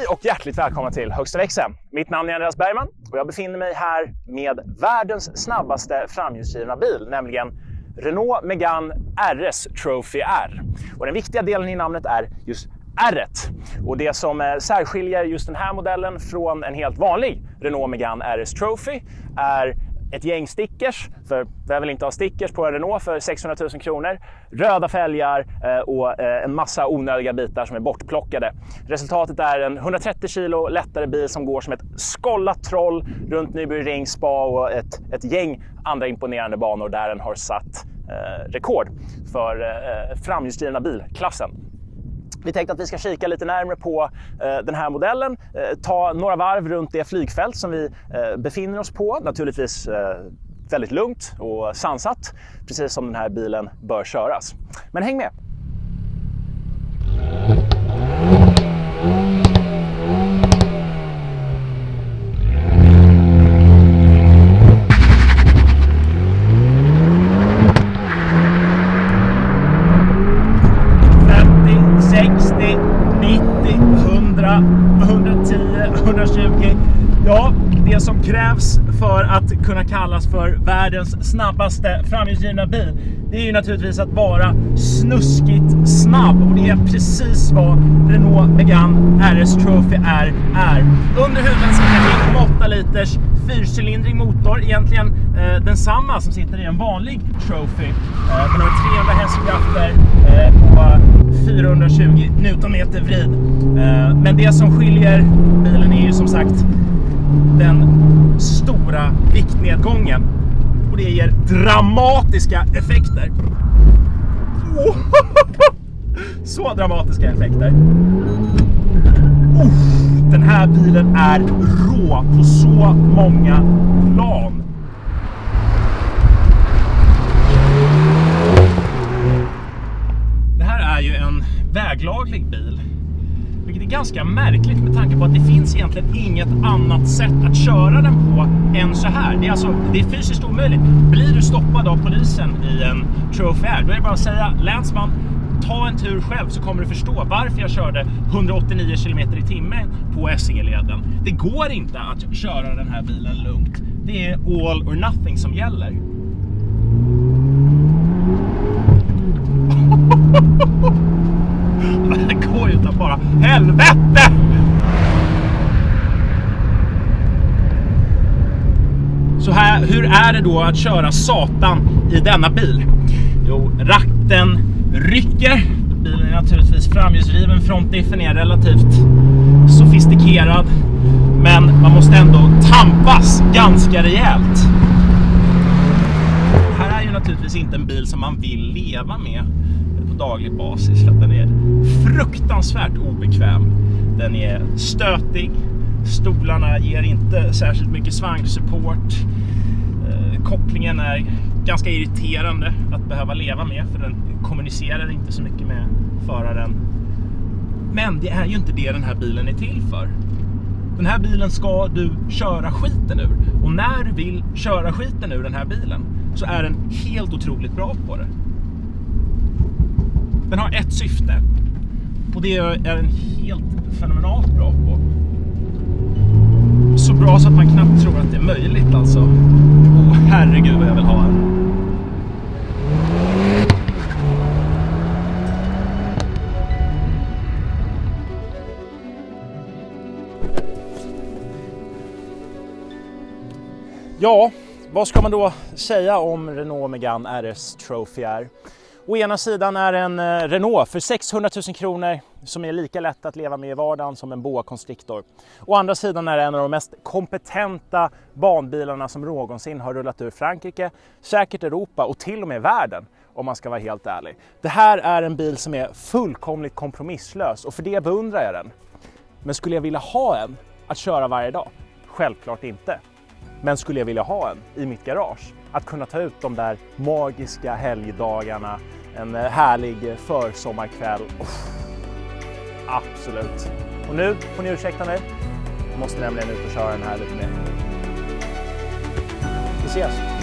Och hjärtligt välkomna till Högsta växeln. Mitt namn är Andreas Bergman och jag befinner mig här med världens snabbaste framhjulsdrivna bil, nämligen Renault Megane RS Trophy R. Och den viktiga delen i namnet är just R-et. Och det som särskiljer just den här modellen från en helt vanlig Renault Megane RS Trophy är ett gäng stickers, för vem vill inte ha stickers på en Renault för 600 000 kronor, röda fälgar och en massa onödiga bitar som är bortplockade. Resultatet är en 130 kilo lättare bil som går som ett skollat troll runt Nürburgring Spa och ett gäng andra imponerande banor där den har satt rekord för framhjulsdrivna bilklassen. Vi tänkte att vi ska kika lite närmare på den här modellen, ta några varv runt det flygfält som vi befinner oss på. Naturligtvis väldigt lugnt och sansat, precis som den här bilen bör köras. Men häng med! Ja, det som krävs för att kunna kallas för världens snabbaste framhjulsdrivna bil, det är ju naturligtvis att vara snuskigt snabb, och det är precis vad Renault Megane RS Trophy R är. Under huven sitter en 8 liters fyrcylindrig motor, egentligen densamma som sitter i en vanlig Trophy. Den har 300 hästkrafter och 420 Newtonmeter vrid. Men det som skiljer bilen är ju som sagt den stora viktnedgången, och det ger dramatiska effekter. Så dramatiska effekter. Den här bilen är rå på så många plan. Det här är ju en väglaglig bil, vilket är ganska märkligt med tanke på att det finns egentligen inget annat sätt att köra den på än så här. Det är fysiskt omöjligt. Blir du stoppad av polisen i en Trophy R, då är det bara att säga: länsman, ta en tur själv, så kommer du förstå varför jag körde 189 km i timmen på Essingeleden. Det går inte att köra den här bilen lugnt. Det är all or nothing som gäller. Det går ju inte bara. Helvete! Så här, hur är det då att köra satan i denna bil? Jo, ratten rycker. Bilen är naturligtvis framhjulsdriven, frontdiffen är relativt sofistikerad, men man måste ändå tampas ganska rejält. Det här är ju naturligtvis inte en bil som man vill leva med på daglig basis, för att den är fruktansvärt obekväm. Den är stötig, stolarna ger inte särskilt mycket svangsupport, kopplingen är ganska irriterande att behöva leva med, för den kommunicerar inte så mycket med föraren. Men det är ju inte det den här bilen är till för. Den här bilen ska du köra skiten ur, och när du vill köra skiten ur den här bilen så är den helt otroligt bra på det. Den har ett syfte, och det är den helt fenomenalt bra på. Så bra så att man knappt tror att det är möjligt alltså. Åh, herregud vad jag vill ha en. Ja, vad ska man då säga om Renault Megane RS Trophy R? Å ena sidan är en Renault för 600 000 kronor som är lika lätt att leva med i vardagen som en Boa Constrictor. Å andra sidan är det en av de mest kompetenta banbilarna som någonsin har rullat ur Frankrike, säkert Europa och till och med världen, om man ska vara helt ärlig. Det här är en bil som är fullkomligt kompromisslös och för det beundrar jag den. Men skulle jag vilja ha en att köra varje dag? Självklart inte. Men skulle jag vilja ha en i mitt garage? Att kunna ta ut de där magiska helgdagarna, en härlig försommarkväll. Absolut. Och nu får ni ursäkta mig. Jag måste nämligen ut och köra den här lite mer. Vi ses!